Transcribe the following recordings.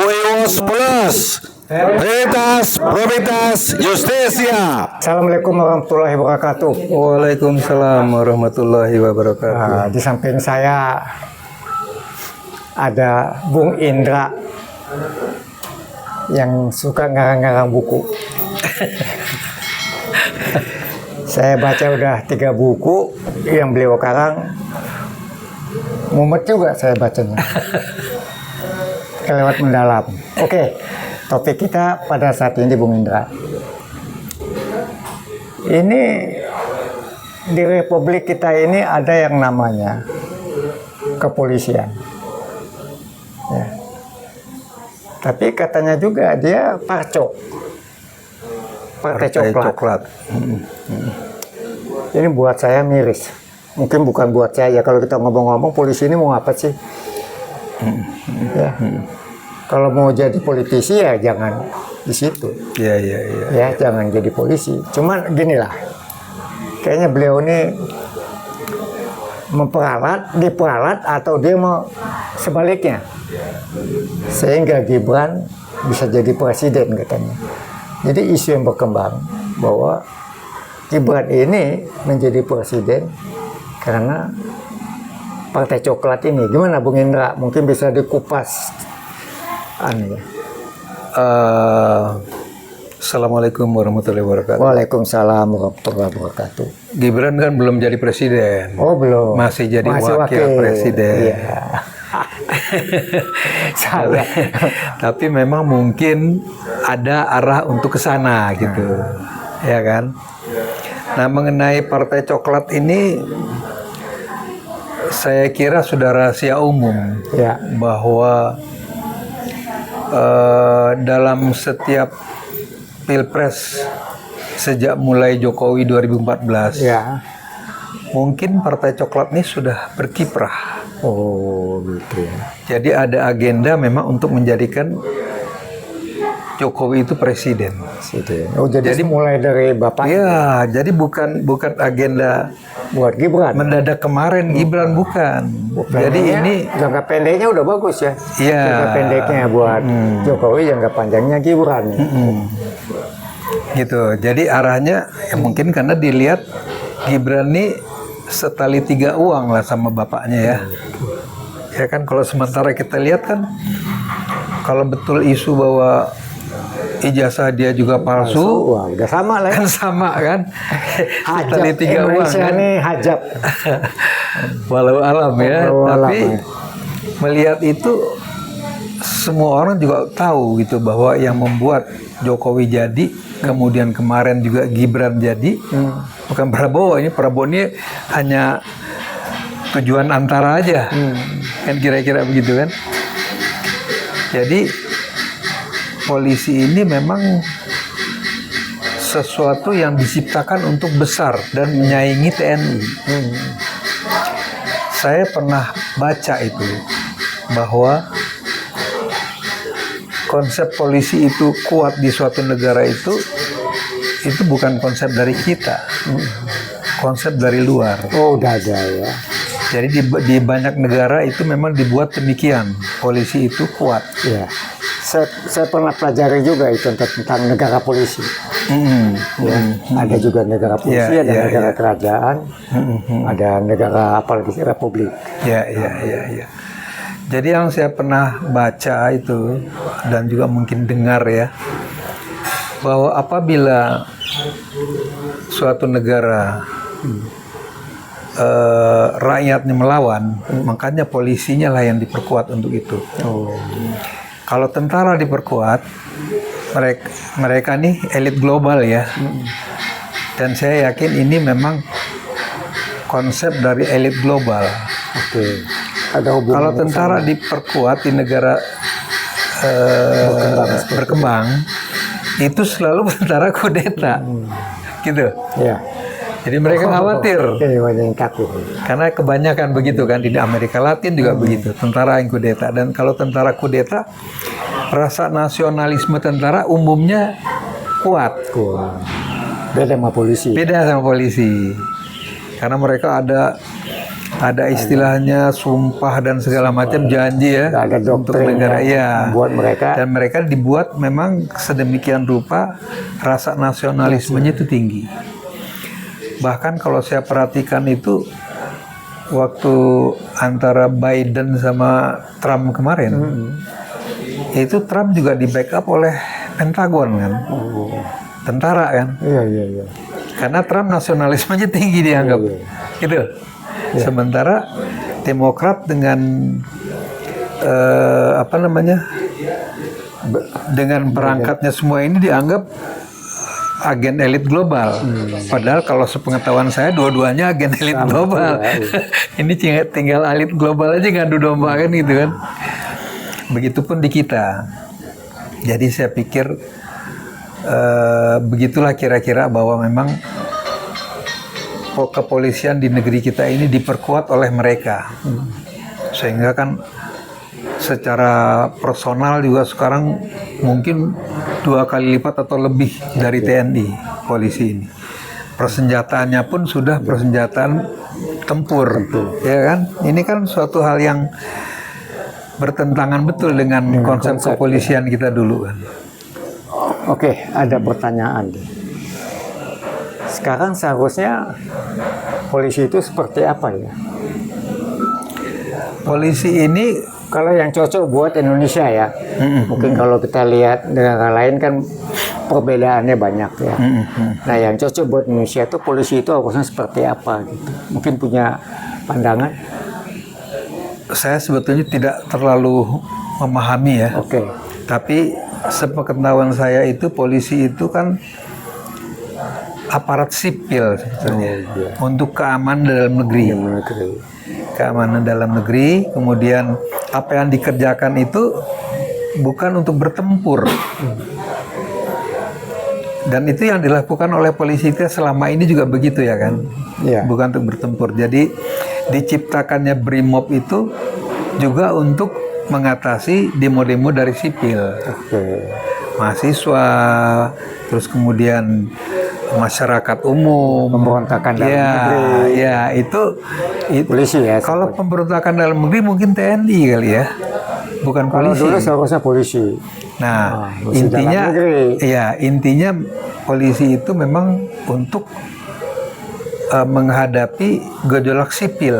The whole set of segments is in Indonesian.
Huevos Plus, Veritas, Probitas, Justicia. Assalamualaikum warahmatullahi wabarakatuh. Waalaikumsalam warahmatullahi wabarakatuh. Di samping saya ada Bung Indra yang suka ngarang-ngarang buku. Saya baca udah 3 buku yang beliau karang. Mumet juga saya bacanya. Kelewat mendalam. Oke, topik kita pada saat ini Bung Indra. Ini di Republik kita ini ada yang namanya kepolisian. Ya. Tapi katanya juga dia parcok. Partai coklat. Ini buat saya miris. Mungkin bukan buat saya. Kalau kita ngomong-ngomong polisi ini mau apa sih? Ya. Kalau mau jadi politisi ya jangan di situ. Ya, jangan jadi polisi. Cuman gini lah. Kayaknya beliau ini diperalat atau dia mau sebaliknya. Sehingga Gibran bisa jadi presiden katanya. Jadi isu yang berkembang bahwa Gibran ini menjadi presiden karena Partai Coklat ini. Gimana Bung Indra? Mungkin bisa dikupas. Assalamualaikum warahmatullahi wabarakatuh. Waalaikumsalam warahmatullahi wabarakatuh. Gibran kan belum jadi presiden. Oh belum. Masih jadi wakil presiden. Iya. Salah. Tapi memang mungkin ada arah untuk ke sana gitu. Ya kan? Nah, mengenai Partai Coklat ini saya kira sudah rahasia umum Ya. bahwa dalam setiap Pilpres sejak mulai Jokowi 2014, Ya. mungkin Partai Coklat ini sudah berkiprah. Oh gitu ya. Jadi ada agenda memang untuk menjadikan Jokowi itu presiden. Gitu ya. Oh jadi mulai dari Bapak Ya, jadi bukan agenda buat Gibran. mendadak kemarin Gibran bukan. Jadi ini jangka pendeknya udah bagus ya. Iya. Jangka pendeknya buat Jokowi, jangka panjangnya Gibran. gitu. Jadi arahnya ya mungkin karena dilihat Gibran nih setali 3 uang lah sama bapaknya ya. Ya kan kalau sementara kita lihat kan kalau betul isu bahwa ijazah dia juga palsu, Wah, udah sama lah ya. kan sama kan. Hajab Setali 3 uang Indonesia kan. nih hajab. Walau alam ya. Walau alam, Tapi ya. melihat itu semua orang juga tahu gitu bahwa yang membuat Jokowi jadi, kemudian kemarin juga Gibran jadi, bukan Prabowo. Prabowo ini hanya tujuan antara aja, kan kira-kira begitu kan. Jadi polisi ini memang sesuatu yang diciptakan untuk besar dan menyaingi TNI. Saya pernah baca itu bahwa konsep polisi itu kuat di suatu negara itu bukan konsep dari kita, konsep dari luar. Oh udah ada ya. Jadi di banyak negara itu memang dibuat demikian, polisi itu kuat. Ya. Saya pernah pelajari juga itu tentang negara polisi. Ya. Ada juga negara polisi, ada negara kerajaan, ada negara apalagi republik. Ya. Jadi yang saya pernah baca itu dan juga mungkin dengar ya, bahwa apabila suatu negara rakyatnya melawan, makanya polisinya lah yang diperkuat untuk itu. Kalau tentara diperkuat, mereka nih elit global ya. Dan saya yakin ini memang konsep dari elit global. Oke. Ada hubungan. Kalau tentara diperkuat di negara berkembang, itu selalu tentara kudeta, gitu. Ya. Jadi mereka khawatir. Banyak yang takut. Karena kebanyakan begitu kan, di Amerika Latin juga begitu, tentara yang kudeta. Dan kalau tentara kudeta, rasa nasionalisme tentara umumnya kuat. Beda sama polisi. Beda sama polisi. Karena mereka ada ada istilahnya sumpah dan segala macam janji ya Nggak ada untuk doktrin negara yang ya. membuat mereka Dan mereka dibuat memang sedemikian rupa rasa nasionalismenya itu tinggi. Bahkan kalau saya perhatikan itu waktu antara Biden sama Trump kemarin, itu Trump juga di backup oleh Pentagon kan, tentara kan. iya. Karena Trump nasionalismenya tinggi dianggap, gitu. Sementara Demokrat dengan dengan perangkatnya semua ini dianggap agen elit global. Padahal kalau sepengetahuan saya dua-duanya agen elit global. Ini tinggal elit global aja ngadu domba kan gitu kan. Begitupun di kita. Jadi saya pikir begitulah kira-kira bahwa memang kepolisian di negeri kita ini diperkuat oleh mereka, sehingga kan secara personal juga sekarang mungkin 2 kali lipat atau lebih dari TNI polisi ini. Persenjataannya pun sudah persenjataan tempur, ya kan? Ini kan suatu hal yang bertentangan betul dengan konsep kepolisian kita dulu kan. Oke, ada pertanyaan nih. Sekarang seharusnya polisi itu seperti apa ya? Polisi ini Kalau yang cocok buat Indonesia ya, mungkin kalau kita lihat negara lain kan perbedaannya banyak ya. Nah, yang cocok buat Indonesia itu polisi itu harusnya seperti apa gitu? Mungkin punya pandangan? saya sebetulnya tidak terlalu memahami ya. Oke. Tapi sepengetahuan saya itu polisi itu kan aparat sipil sebetulnya untuk keamanan dalam negeri. Keamanan dalam negeri, kemudian apa yang dikerjakan itu bukan untuk bertempur. Dan itu yang dilakukan oleh polisi kita selama ini juga begitu ya kan, bukan untuk bertempur. Jadi diciptakannya BRIMOB itu juga untuk mengatasi demo-demo dari sipil, mahasiswa, terus kemudian masyarakat umum, pemberontakan dalam negeri. Ya itu Polisi ya. Kalau pemberontakan dalam negeri mungkin TNI kali ya, bukan Kalau polisi. dulu seharusnya polisi. Nah, polisi intinya, dalam negeri. intinya polisi itu memang untuk menghadapi gejolak sipil,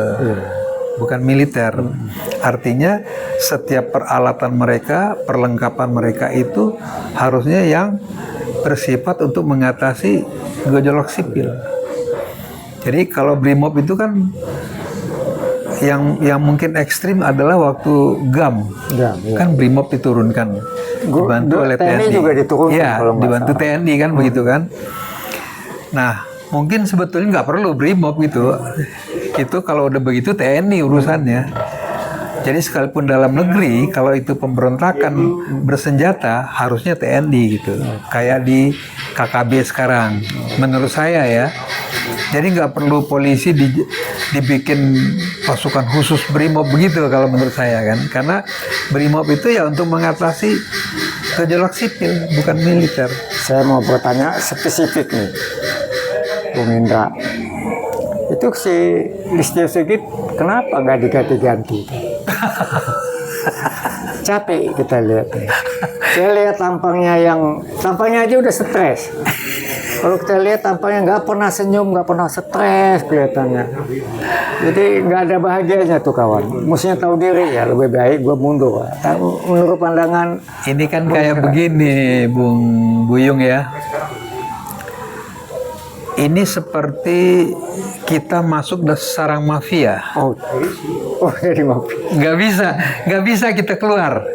bukan militer. Artinya setiap peralatan mereka, perlengkapan mereka itu harusnya yang bersifat untuk mengatasi gejolak sipil. Jadi kalau BRIMOB itu kan yang mungkin ekstrim adalah waktu GAM. Kan BRIMOB diturunkan, dibantu oleh TNI. juga diturunkan. Ya, kalau nggak dibantu salah. TNI kan begitu kan. Nah, mungkin sebetulnya nggak perlu BRIMOB gitu. Itu kalau udah begitu TNI urusannya. Jadi sekalipun dalam negeri, kalau itu pemberontakan bersenjata, harusnya TNI gitu. Kayak di KKB sekarang, menurut saya ya. Jadi nggak perlu polisi dibikin pasukan khusus BRIMOB begitu kalau menurut saya kan. Karena BRIMOB itu ya untuk mengatasi gejolak sipil, bukan militer. Saya mau bertanya spesifik nih, Bung Indra. Itu si Listio Sigit kenapa nggak diganti-ganti? Capek kita lihat. Saya lihat tampangnya aja udah stres. Kalau kita lihat tampangnya nggak pernah senyum, nggak pernah stres kelihatannya. Jadi nggak ada bahagianya tuh kawan. Mestinya tahu diri ya, lebih baik gue mundur. Menurut pandangan ini kan kayak begini, Bung Buyung ya. Ini seperti kita masuk ke sarang mafia. Oh jadi mafia. Nggak bisa kita keluar.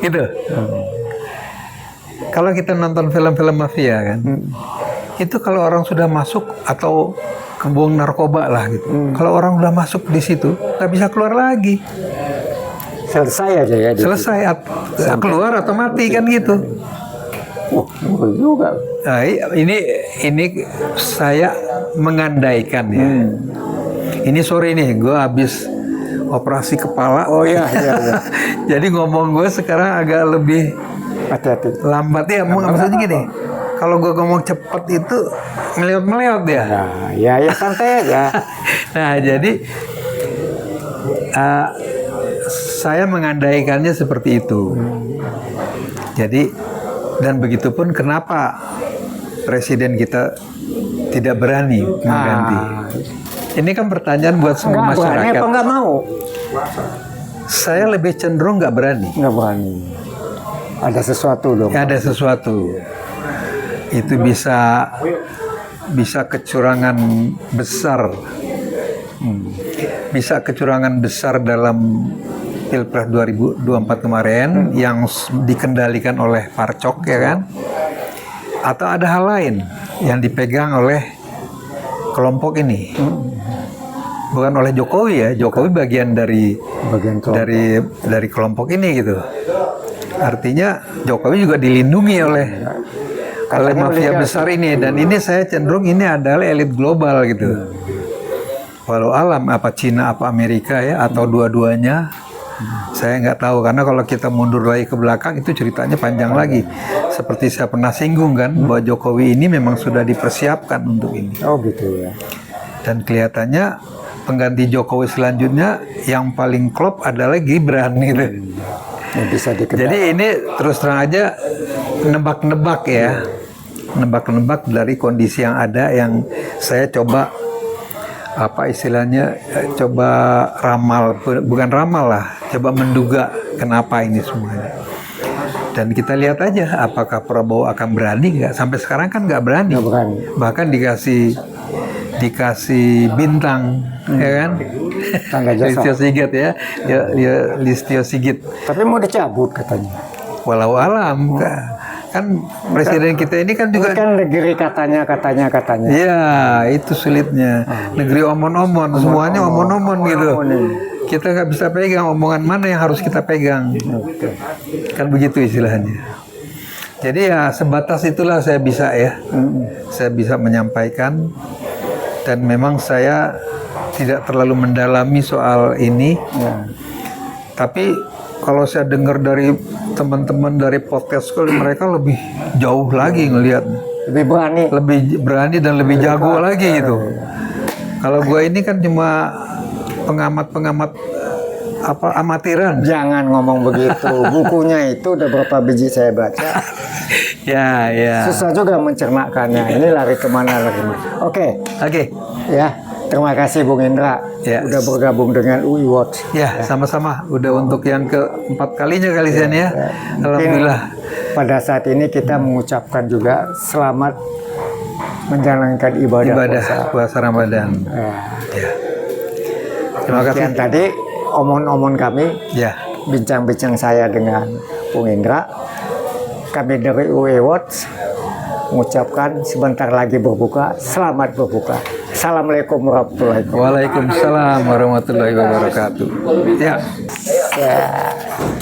Gitu. Kalau kita nonton film-film mafia kan, itu kalau orang sudah masuk atau kembung narkoba lah gitu. Kalau orang udah masuk di situ, nggak bisa keluar lagi. Selesai aja ya. Selesai, keluar atau mati kan gitu. Juga. Nah, ini saya mengandaikan ya. Ini sore nih, gue habis operasi kepala. Oh iya. Jadi ngomong gue sekarang agak lebih Hati-hati. lambat ya. Maksudnya gini, kalau gue ngomong cepet itu meleot-meleot ya. Nah, ya santai aja. Nah, jadi saya mengandaikannya seperti itu. Jadi, dan begitupun kenapa presiden kita tidak berani mengganti. Ini kan pertanyaan buat semua Nggak berani masyarakat. apa nggak mau? Saya lebih cenderung nggak berani. Nggak berani. Ada sesuatu dong. Ya, ada sesuatu. Itu bisa kecurangan besar. Bisa kecurangan besar dalam Pilpres 2024 kemarin yang dikendalikan oleh Parcok, ya kan? Atau ada hal lain yang dipegang oleh kelompok ini. Bukan oleh Jokowi ya. Jokowi bagian dari kelompok ini gitu. Artinya Jokowi juga dilindungi oleh mafia besar ini, dan ini saya cenderung ini adalah elit global gitu. Walau alam apa Cina apa Amerika ya, atau dua-duanya, saya nggak tahu, karena kalau kita mundur lagi ke belakang itu ceritanya panjang lagi. Seperti saya pernah singgung kan, bahwa Jokowi ini memang sudah dipersiapkan untuk ini. Oh gitu ya. Dan kelihatannya pengganti Jokowi selanjutnya yang paling klop adalah Gibran gitu. Ya, bisa diketahui. Jadi ini terus terang aja nebak-nebak ya. Nebak-nebak dari kondisi yang ada, yang saya coba apa istilahnya, coba ramal, bukan ramal lah, coba menduga kenapa ini semuanya. Dan kita lihat aja apakah Prabowo akan berani nggak. Sampai sekarang kan nggak berani. Nggak berani. Bahkan dikasih bintang, ya kan? Tangga jasa. Listio Sigit ya, Listio Sigit. Tapi mau dicabut katanya. Walau alam, kan presiden kita ini kan juga. Ini kan negeri katanya. Iya, itu sulitnya. Negeri omon-omon, semuanya omon-omon gitu. Kita nggak bisa pegang omongan mana yang harus kita pegang. Kan begitu istilahnya. Jadi ya sebatas itulah saya bisa ya. Saya bisa menyampaikan, dan memang saya tidak terlalu mendalami soal ini. Tapi kalau saya dengar dari teman-teman dari podcast, mereka lebih jauh lagi ngelihat, lebih berani dan lebih jago lagi gitu. Kalau gue ini kan cuma pengamat amatiran. Jangan ngomong begitu. Bukunya itu udah berapa biji saya baca. Ya. Susah juga mencernakannya. Ini lari kemana. Oke. Ya. Terima kasih Bung Indra. Ya. Udah bergabung dengan UI Watch. Ya, sama-sama. Udah untuk yang keempat kalinya kali ini ya. Alhamdulillah. Pada saat ini kita mengucapkan juga selamat menjalankan ibadah puasa Ramadan. Ya. Terima kasih. Tadi omon-omon kami, bincang-bincang saya dengan Bung Indra. Kami dari UI Watch mengucapkan sebentar lagi berbuka, selamat berbuka. Assalamualaikum warahmatullahi wabarakatuh. Waalaikumsalam warahmatullahi wabarakatuh. Ya.